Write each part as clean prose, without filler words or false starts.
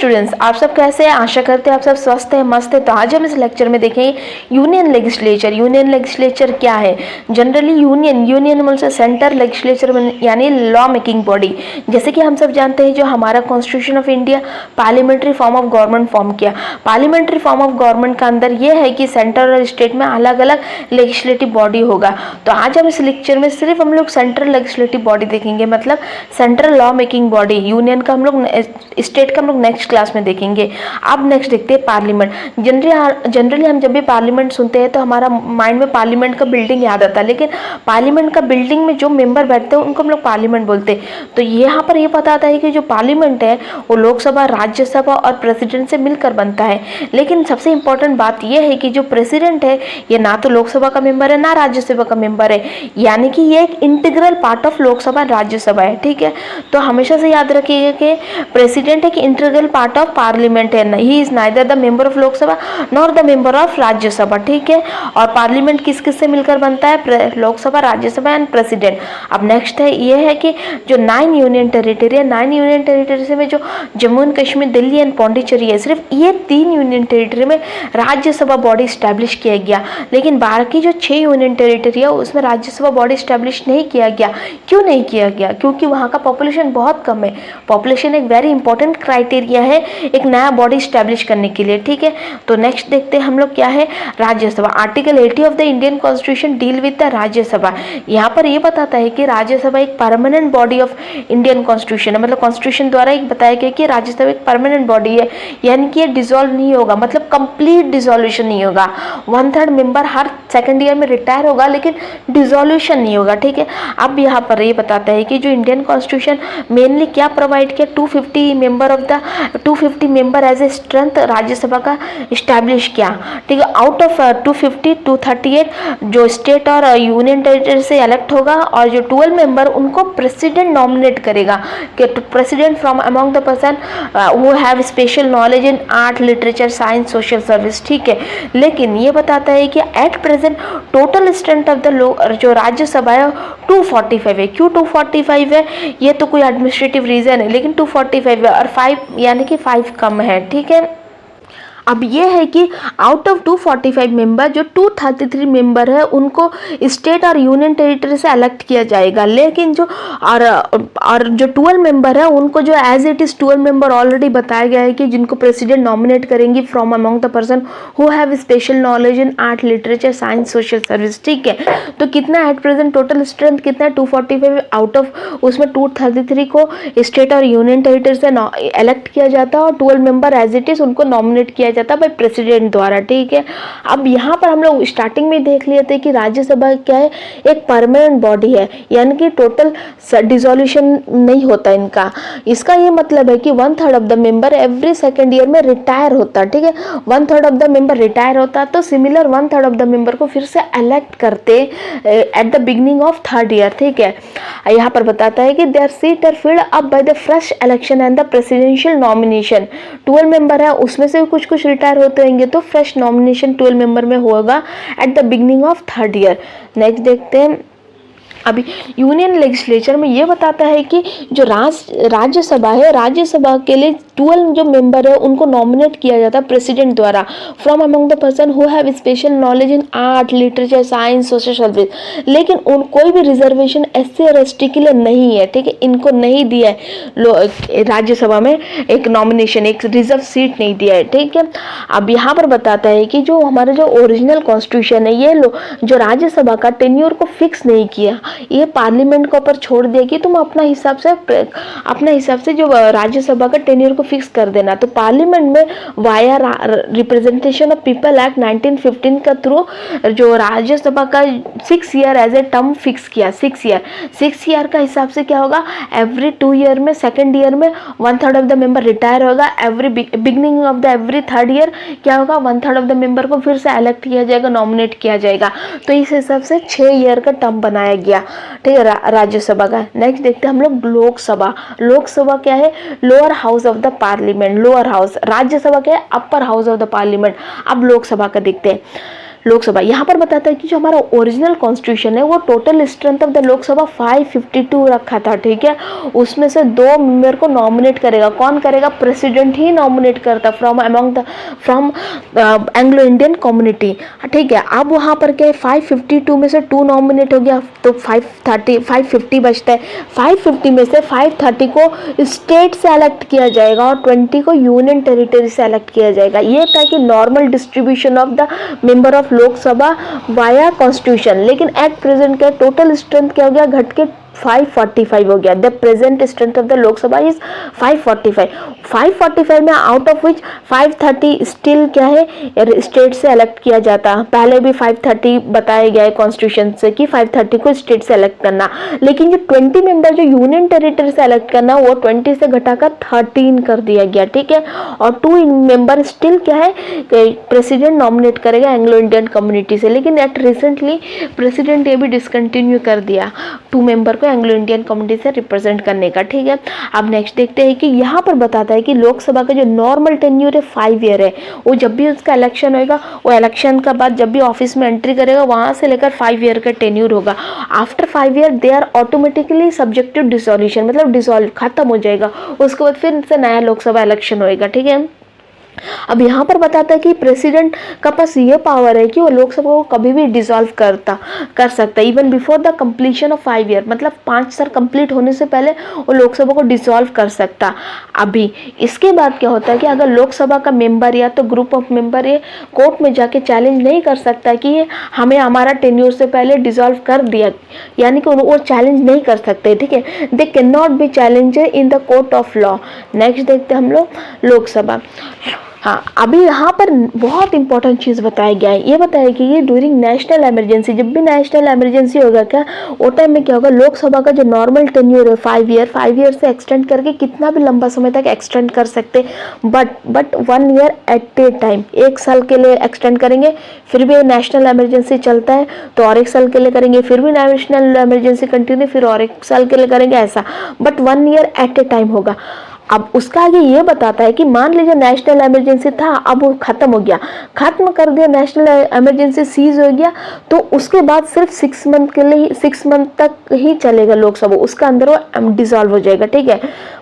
Students, आप सब कैसे हैं? आशा करते हैं आप सब स्वस्थ हैं, मस्त हैं। तो आज हम इस लेक्चर में देखेंगे यूनियन लेजिस्लेचर। यूनियन लेजिस्लेचर क्या है? जनरली यूनियन मतलब सेंटर, लेजिस्लेचर यानी लॉ मेकिंग बॉडी। जैसे कि हम सब जानते हैं जो हमारा constitution of India parliamentary form of government form किया। पार्लियामेंट्री फॉर्म ऑफ गवर्नमेंट का अंदर ये है कि सेंटर और स्टेट में अलग अलग लेजिस्लेटिव बॉडी होगा। तो आज हम इस लेक्चर में सिर्फ हम लोग सेंट्रल लेजिस्लेटिव बॉडी देखेंगे, मतलब central law making body. Union का हम लोग, स्टेट का हम लोग नेक्स्ट क्लास में देखेंगे। अब नेक्स्ट देखते हैं पार्लियामेंट। जनरली हम जब भी पार्लियामेंट सुनते हैं तो हमारा माइंड में पार्लियामेंट का बिल्डिंग याद आता है, लेकिन पार्लियामेंट का बिल्डिंग में जो मेंबर बैठते हैं उनको हम लोग पार्लियामेंट बोलते हैं। तो यहाँ पर ये पता आता है कि जो पार्लियामेंट है वो लोकसभा, राज्यसभा और प्रेसिडेंट से मिलकर बनता है। लेकिन सबसे इंपॉर्टेंट बात यह है कि जो प्रेसिडेंट है ये ना तो लोकसभा का मेंबर है ना राज्यसभा का मेंबर है, यानी कि ये एक integral part of Lok Sabha Rajya Sabha है। ठीक है, तो हमेशा से याद रखिएगा कि प्रेसिडेंट एक इंटीग्रल पार्ट ऑफ पार्लियामेंट है, he is neither the member of Lok Sabha nor the member of Rajya Sabha. ठीक है, और पार्लियामेंट किस किस से मिलकर बनता है? Lok Sabha, Rajya Sabha and president. अब नेक्स्ट है ये है कि जो 9 यूनियन टेरिटरी है, 9 यूनियन टेरिटरी में जो जम्मू एंड कश्मीर, दिल्ली एंड पौंडीचेरी है, सिर्फ ये 3 यूनियन टेरिटरी में राज्यसभा बॉडी स्टैब्लिश किया गया। लेकिन बाकी जो 6 यूनियन टेरिटरी है उसमें राज्यसभा बॉडी स्टैब्लिश नहीं किया गया। क्यों नहीं किया गया? क्योंकि वहाँ का पॉपुलेशन बहुत कम है। पॉपुलेशन एक वेरी इंपॉर्टेंट क्राइटेरिया है एक नया बॉडी स्टैब्लिश करने के लिए। ठीक है, तो नेक्स्ट देखते हैं हम लोग क्या है, Rajya Sabha. Article 80 of the Indian constitution deal with the Rajya Sabha. यहाँ पर ये बताता है कि राज्यसभा एक permanent body of Indian constitution है, मतलब कॉन्स्टिट्यूशन द्वारा एक बताया गया कि राज्यसभा एक परमानेंट बॉडी है, यानी कि ये डिसॉल्व नहीं होगा, मतलब कंप्लीट डिसॉल्यूशन नहीं होगा। 1/3 मेंबर हर सेकेंड ईयर में रिटायर होगा लेकिन डिसॉल्यूशन नहीं होगा। ठीक है, अब यहाँ पर ये बताता है कि जो इंडियन कॉन्स्टिट्यूशन मेनली क्या प्रोवाइड किया, 250 member as a strength Rajya Sabha का इस्टेब्लिश किया। ठीक है, आउट ऑफ 250 238 जो स्टेट और यूनियन टेरिटरी से इलेक्ट होगा, और जो 12 मेंबर उनको प्रेसिडेंट नॉमिनेट करेगा कि president from among the person who have special knowledge in art, literature, science, social service. ठीक है, लेकिन ये बताता है कि at present total strength of the जो राज्यसभा है 245 है। क्यों 245 है? ये तो कोई एडमिनिस्ट्रेटिव रीजन है, लेकिन 245 है और 5 यानी कि 5 कम है। ठीक है, अब ये है कि आउट ऑफ 245 मेंबर जो 233 मेंबर है उनको स्टेट और यूनियन टेरिटरी से इलेक्ट किया जाएगा, लेकिन जो और जो 12 मेंबर है उनको जो as it is 12 member already बताया गया है कि जिनको प्रेसिडेंट नॉमिनेट करेंगे from among the person who have special knowledge in art, literature, science, social service. ठीक है, तो कितना एट प्रेजेंट टोटल स्ट्रेंथ कितना है? 245 आउट ऑफ उसमें 233 को स्टेट और यूनियन टेरिटरी से इलेक्ट किया जाता है और 12 मेंबर एज इट इज उनको नॉमिनेट किया जाता है प्रेसिडेंट द्वारा। ठीक है, अब यहाँ पर हम लोग स्टार्टिंग में देख लिए थे कि राज्यसभा क्या है, एक परमानेंट बॉडी है, यानी कि टोटल डिसॉल्यूशन नहीं होता इनका। इसका ये मतलब है कि 1/3 of the member every second year में रिटायर होता है। ठीक है, 1/3 ऑफ द मेंबर रिटायर होता है, तो सिमिलर 1/3 ऑफ द मेंबर को फिर से इलेक्ट करते at the beginning of 3rd year. ठीक है, यहाँ पर बताता है कि there seat are filled up by the fresh election and the presidential nomination. 12 member है उसमें से कुछ रिटायर होते रहेंगे, तो फ्रेश नॉमिनेशन 12 मेंबर में होगा eight the beginning of 3rd year. Next देखते हैं, अभी यूनियन लेजिस्लेचर में ये बताता है कि जो राज्यसभा है, राज्यसभा के लिए 12 जो मेंबर है उनको नॉमिनेट किया जाता है प्रेसिडेंट द्वारा from among the person who have special knowledge in art, literature, science, social service. लेकिन कोई भी रिजर्वेशन SC और ST के लिए नहीं है। ठीक है, इनको नहीं दिया है राज्यसभा में एक नॉमिनेशन, एक रिजर्व सीट नहीं दिया है। ठीक है, अब यहाँ पर बताता है कि जो हमारा जो ओरिजिनल कॉन्स्टिट्यूशन है, ये जो राज्यसभा का टेन्योर को फिक्स नहीं किया, ये पार्लियामेंट के ऊपर छोड़ दिया कि तुम अपना हिसाब से जो राज्यसभा का टेन्योर को फिक्स कर देना। तो पार्लियामेंट में via representation of people act 1915 का थ्रू जो राज्यसभा का 6 year as a term fix किया। 6 ईयर का हिसाब से क्या होगा, एवरी 2 ईयर में सेकेंड ईयर में 1/3 ऑफ द मेंबर रिटायर होगा, every beginning of the every 3rd year क्या होगा, 1/3 ऑफ द मेंबर को फिर से इलेक्ट किया जाएगा, नॉमिनेट किया जाएगा। तो इस हिसाब से 6 ईयर का टर्म बनाया गया। ठीक है, राज्यसभा का। नेक्स्ट देखते हैं हम लोग लोकसभा। लोकसभा क्या है, lower house of the parliament, lower house. Rajya Sabha क्या है, upper house of the parliament. अब लोकसभा का देखते हैं। लोकसभा यहाँ पर बताता है कि जो हमारा ओरिजिनल कॉन्स्टिट्यूशन है वो total strength of the Lok Sabha 552 रखा था, ठीक है। उसमें से 2 मेंबर को नॉमिनेट करेगा, कौन करेगा? प्रेसिडेंट ही नॉमिनेट करता फ्रॉम एंग्लो इंडियन कम्युनिटी, ठीक है। अब वहाँ पर क्या है, 552 में से 2 नॉमिनेट हो गया तो 550 बचता है। 550 में से 530 को स्टेट से इलेक्ट किया जाएगा और 20 को यूनियन टेरिटरी से इलेक्ट किया जाएगा। ये था कि normal distribution of the member of Lok Sabha via constitution. लेकिन एट प्रेजेंट क्या टोटल स्ट्रेंथ क्या हो गया, घट के 545 हो गया। The present strength of the Lok Sabha is 545 में आउट ऑफ विच 530 स्टिल क्या है, स्टेट से इलेक्ट किया जाता। पहले भी 530 बताया गया है कॉन्स्टिट्यूशन से कि 530 को स्टेट से इलेक्ट करना, लेकिन जो 20 मेंबर जो यूनियन टेरिटरी से इलेक्ट करना वो 20 से घटाकर 13 कर दिया गया, ठीक है। और 2 मेंबर स्टिल क्या है, प्रेसिडेंट नॉमिनेट करेगा एंग्लो इंडियन कम्युनिटी से। लेकिन एट रिसेंटली प्रेसिडेंट ये भी डिसकंटिन्यू कर दिया 2 मेंबर एंग्लो इंडियन कम्युनिटी से रिप्रेजेंट करने का, ठीक है। अब नेक्स्ट देखते हैं कि यहाँ पर बताता है कि लोकसभा का जो नॉर्मल टेन्यूर है 5 ईयर है। वो जब भी उसका इलेक्शन होगा, वो इलेक्शन का बाद जब भी ऑफिस में एंट्री करेगा वहां से लेकर 5 ईयर का टेन्यूर होगा। After 5 year they are automatically subject to dissolution, मतलब डिसॉल्व खत्म हो जाएगा। उसके बाद फिर से नया लोकसभा इलेक्शन होएगा, ठीक है। अब यहाँ पर बताता है कि प्रेसिडेंट का पास ये पावर है कि वो लोकसभा को कभी भी डिसॉल्व कर सकता है, even before the completion of 5 year, मतलब 5 साल कंप्लीट होने से पहले वो लोकसभा को डिसॉल्व कर सकता। अभी इसके बाद क्या होता है कि अगर लोकसभा का मेंबर या तो ग्रुप ऑफ मेंबर ये कोर्ट में जाके चैलेंज नहीं कर सकता कि ये हमें हमारा टेन्योर से पहले डिसॉल्व कर दिया, यानी कि वो चैलेंज नहीं कर सकते, ठीक है। They can not be challenge in the court of law. Next देखते हैं हम लोग लोकसभा। हाँ, अभी यहाँ पर बहुत इंपॉर्टेंट चीज़ बताया गया है। ये बताया कि ये ड्यूरिंग नेशनल इमरजेंसी, जब भी नेशनल इमरजेंसी होगा क्या, वो टाइम में क्या होगा, लोकसभा का जो नॉर्मल टेन्योर है 5 ईयर से एक्सटेंड करके कितना भी लंबा समय तक एक्सटेंड कर सकते, but 1 year at a time, 1 साल के लिए एक्सटेंड करेंगे। फिर भी नेशनल इमरजेंसी चलता है तो और 1 साल के लिए करेंगे, फिर भी नेशनल इमरजेंसी कंटिन्यू, फिर और 1 साल के लिए करेंगे, ऐसा। But 1 year at a time होगा। अब उसका आगे ये बताता है कि मान लीजिए नेशनल इमरजेंसी था, अब वो खत्म हो गया, खत्म कर दिया, नेशनल इमरजेंसी सीज हो गया, तो उसके बाद सिर्फ 6 मंथ के लिए 6 मंथ तक ही चलेगा लोकसभा, उसका अंदर वो डिसॉल्व हो जाएगा, ठीक है।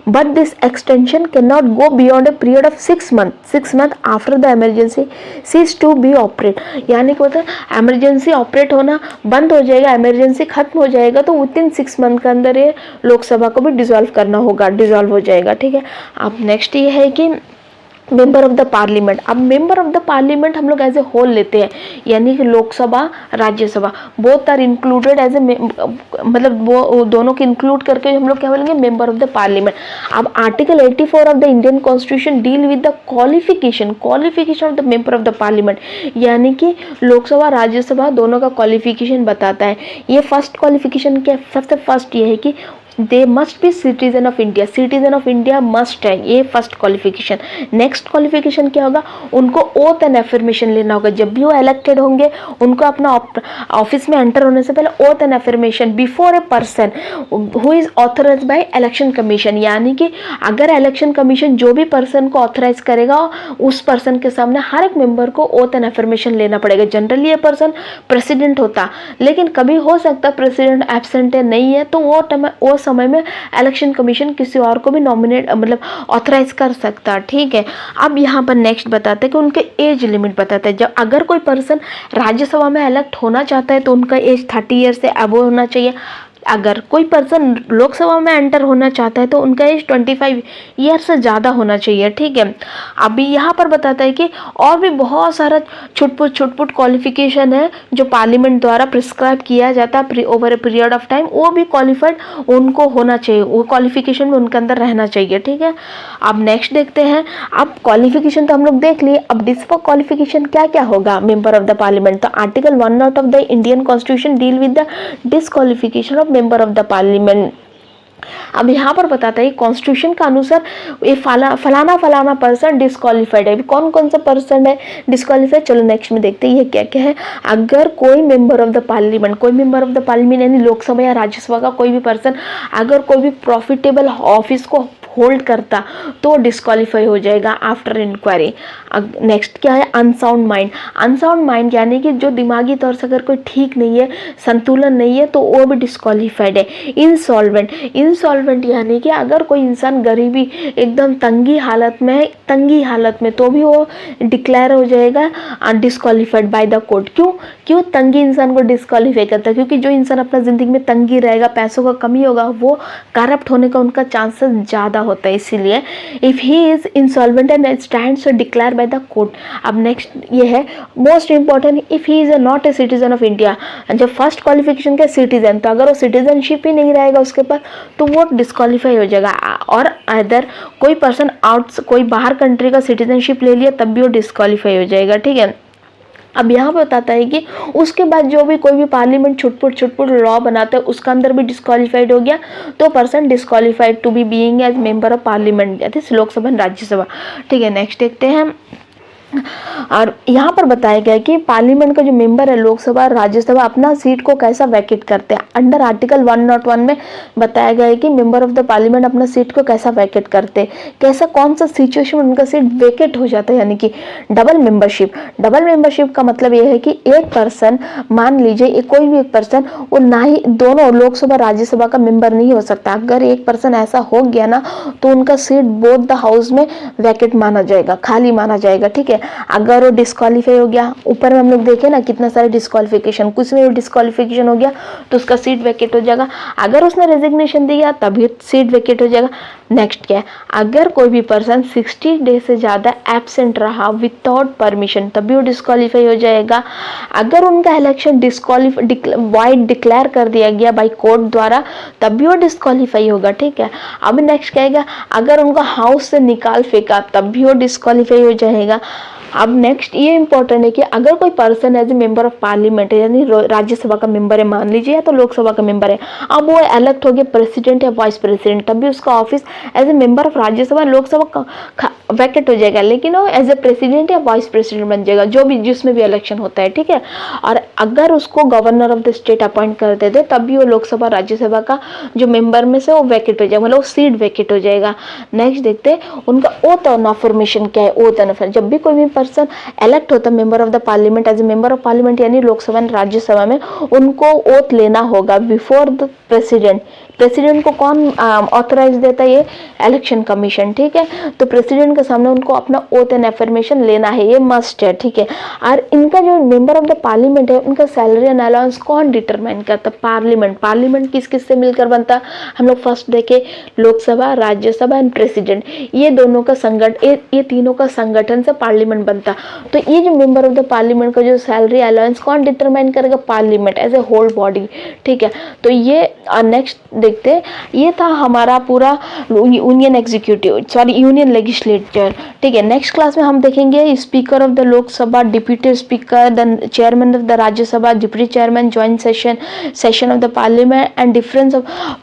But this extension can not go beyond a period of 6 month after the emergency cease to be operate, यानी कि मतलब इमरजेंसी ऑपरेट होना बंद हो जाएगा, इमरजेंसी खत्म हो जाएगा, तो विदिन 6 मंथ के अंदर ये लोकसभा को भी डिसॉल्व करना होगा, डिसॉल्व हो जाएगा, ठीक है। अब नेक्स्ट ये है कि मेंबर ऑफ द पार्लियामेंट। अब मेंबर ऑफ द पार्लियामेंट हम लोग एज ए होल लेते हैं, यानी कि Lok Sabha Rajya Sabha both are included as a, मतलब वो दोनों को इंक्लूड करके हम लोग क्या बोलेंगे, मेंबर ऑफ द पार्लियामेंट। अब article 84 of the Indian constitution deal with the qualification of the member of the parliament, यानी कि लोकसभा राज्यसभा दोनों का क्वालिफिकेशन बताता है। ये फर्स्ट क्वालिफिकेशन क्या, सबसे फर्स्ट ये है कि they must be citizen of India, citizen of India must है, ये फर्स्ट क्वालिफिकेशन। नेक्स्ट क्वालिफिकेशन क्या होगा, उनको ओथ एंड एफर्मेशन लेना होगा, जब भी वो इलेक्टेड होंगे उनको अपना ऑफिस में एंटर होने से पहले oath and affirmation before a person who is authorised by election commission, यानी कि अगर इलेक्शन कमीशन जो भी पर्सन को ऑथराइज करेगा उस पर्सन के सामने हर एक मेंबर को ओथ एंड एफर्मेशन लेना पड़ेगा। जनरली ये पर्सन प्रेसिडेंट होता, लेकिन कभी हो सकता प्रेसिडेंट एब्सेंट है, नहीं है, तो वो समय में इलेक्शन कमीशन किसी और को भी नॉमिनेट मतलब ऑथराइज कर सकता, ठीक है। अब यहाँ पर नेक्स्ट बताते हैं कि उनके एज लिमिट बताते हैं। जब अगर कोई पर्सन राज्यसभा में इलेक्ट होना चाहता है तो उनका एज 30 ईयर से अबव होना चाहिए। अगर कोई पर्सन लोकसभा में एंटर होना चाहता है तो उनका एज 25 ईयर से ज़्यादा होना चाहिए, ठीक है। अभी यहाँ पर बताता है कि और भी बहुत सारा छुटपुट क्वालिफिकेशन है जो पार्लियामेंट द्वारा प्रिस्क्राइब किया जाता है over A period of time, वो भी क्वालिफाइड उनको होना चाहिए, वो क्वालिफिकेशन में उनके अंदर रहना चाहिए, ठीक है। अब नेक्स्ट देखते हैं। अब क्वालिफिकेशन तो हम लोग देख लिए, अब डिस्फर क्वालिफिकेशन क्या क्या होगा मेंबर ऑफ द पार्लियामेंट। तो article 1 of the Indian constitution deal with the disqualification of member of the parliament. अब यहाँ पर बताता है कॉन्स्टिट्यूशन का अनुसार ये फलाना पर्सन डिस्क्वालीफाइड है। कौन कौन सा पर्सन है डिस्क्वालीफाइड, चलो नेक्स्ट में देखते हैं ये क्या क्या है। अगर कोई मेंबर ऑफ द पार्लियामेंट यानी लोकसभा या राज्यसभा का कोई भी पर्सन अगर कोई भी प्रॉफिटेबल ऑफिस को होल्ड करता तो डिस्क्वालीफाई हो जाएगा आफ्टर इंक्वायरी। नेक्स्ट क्या है, अनसाउंड माइंड। अनसाउंड माइंड यानी कि जो दिमागी तौर से अगर कोई ठीक नहीं है, संतुलन नहीं है, तो वो भी डिस्क्वालीफाइड है। इंसॉल्वेंट, इंसॉल्वेंट यानी कि अगर कोई इंसान गरीबी एकदम तंगी हालत में तो भी वो डिक्लेयर हो जाएगा डिस्क्वालीफाइड बाय द कोर्ट। क्यों तंगी इंसान को डिस्क्वालीफाई करता है? क्योंकि जो इंसान अपना जिंदगी में तंगी रहेगा, पैसों का कमी होगा, वो करप्ट होने का उनका चांसेस ज़्यादा होता है। इसीलिए if he is insolvent and stands declare by the court. अब नेक्स्ट ये है most important, if he is not a citizen of India. जब फर्स्ट क्वालिफिकेशन का सिटीजन, तो अगर वो सिटीजनशिप ही नहीं रहेगा उसके पास तो वो डिस्क्वालीफाई हो जाएगा। और अदर कोई पर्सन कोई बाहर कंट्री का सिटीजनशिप ले लिया तब भी वो डिस्क्वालीफाई हो जाएगा। ठीक है, अब यहाँ पे बताता है कि उसके बाद जो भी कोई भी पार्लियामेंट छुटपुट लॉ बनाता है उसका अंदर भी डिस्क्वालीफाइड हो गया तो person disqualified to be being as member of parliament, that is Lok Sabha and Rajya Sabha. ठीक है, नेक्स्ट देखते हैं। और यहाँ पर बताया गया है कि पार्लियामेंट का जो मेंबर है, लोकसभा राज्यसभा, अपना सीट को कैसा वैकेट करते हैं। अंडर आर्टिकल 101 में बताया गया है कि मेंबर ऑफ द पार्लियामेंट अपना सीट को कैसा वैकेट करते हैं, कैसा कौन सा सिचुएशन में उनका सीट वैकेट हो जाता है। यानी कि डबल मेंबरशिप का मतलब ये है कि एक पर्सन, मान लीजिए कोई भी एक पर्सन, वो ना ही दोनों लोकसभा राज्यसभा का मेंबर नहीं हो सकता। अगर एक पर्सन ऐसा हो गया ना तो उनका सीट बोथ द हाउस में वैकेट माना जाएगा, खाली माना जाएगा। ठीक है, अगर वो डिस्क्वालीफाई हो गया, ऊपर में हम लोग देखे ना कितना सारे डिस्क्वालिफिकेशन, कुछ में डिस्क्वालिफिकेशन हो गया तो उसका सीट वैकेट हो जाएगा। अगर उसने रेजिग्नेशन दिया तभी सीट वैकेट हो जाएगा। नेक्स्ट क्या है, अगर कोई भी पर्सन 60 डे से ज़्यादा एब्सेंट रहा विदाउट परमिशन तभी वो डिस्क्वालीफाई हो जाएगा। अगर उनका इलेक्शन वाइड डिक्लेयर कर दिया गया बाई कोर्ट द्वारा तब भी वो डिस्क्वालीफाई होगा। ठीक है, अब नेक्स्ट क्या है, अगर उनका हाउस से निकाल फेंका तब भी वो डिस्क्वालीफाई हो जाएगा। अब नेक्स्ट ये इंपॉर्टेंट है कि अगर कोई person as a member of parliament है, यानी राज्यसभा का मेंबर है मान लीजिए, या तो लोकसभा का मेंबर है, अब वो इलेक्ट हो गया प्रेसिडेंट या वाइस प्रेसिडेंट, तब भी उसका office as a member of Rajya Sabha Lok Sabha vacate हो जाएगा, लेकिन वो एज ए प्रेसिडेंट या वाइस प्रेसिडेंट बन जाएगा, जो भी जिसमें भी इलेक्शन होता है। ठीक है, और अगर उसको governor of the state appoint कर देते तब भी वो लोकसभा राज्यसभा का जो मेंबर में से वो वैकेट हो जाएगा, मतलब वो सीट वैकेट हो जाएगा। नेक्स्ट देखते हैं उनका ओथ ऑन अफर्मेशन क्या है। ओथ ऑन अफर्मेशन, जब भी कोई भी पर्सन इलेक्ट होता है member of the parliament, as a member of parliament यानी लोकसभा और राज्यसभा में, उनको ओथ लेना होगा बिफोर द प्रेसिडेंट। प्रेसिडेंट को कौन ऑथराइज देता है? ये इलेक्शन कमीशन। ठीक है, तो प्रेसिडेंट के सामने उनको अपना ओथ एंड अफर्मेशन लेना है, ये मस्ट है। ठीक है, और इनका जो मेंबर ऑफ द पार्लियामेंट है उनका सैलरी एंड अलाउंस कौन डिटरमाइन करता है? पार्लियामेंट किस किस से मिलकर बनता? हम लोग फर्स्ट देखे लोकसभा, राज्यसभा एंड प्रेसिडेंट, ये दोनों का ये तीनों का संगठन से पार्लियामेंट बनता। तो ये जो मेंबर ऑफ द पार्लियामेंट का जो सैलरी अलाउंस कौन डिटरमाइन करेगा? Parliament as a whole body. ठीक है, तो ये नेक्स्ट देखते हैं, ये था हमारा पूरा यूनियन लेजिस्लेचर। ठीक है, नेक्स्ट क्लास में हम देखेंगे speaker of the Lok Sabha, deputy speaker, the chairman of the Rajya Sabha, deputy chairman, joint session of the parliament and difference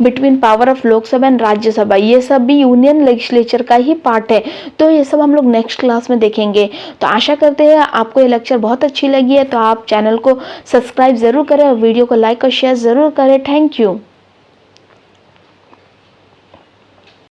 between power of Lok Sabha and Rajya Sabha. ये सब भी यूनियन लेजिस्लेचर का ही पार्ट है, तो ये सब हम लोग नेक्स्ट क्लास में देखेंगे। तो आशा करते हैं आपको ये लेक्चर बहुत अच्छी लगी है, तो आप चैनल को सब्सक्राइब जरूर करें और वीडियो को लाइक और शेयर जरूर करें। Thank you.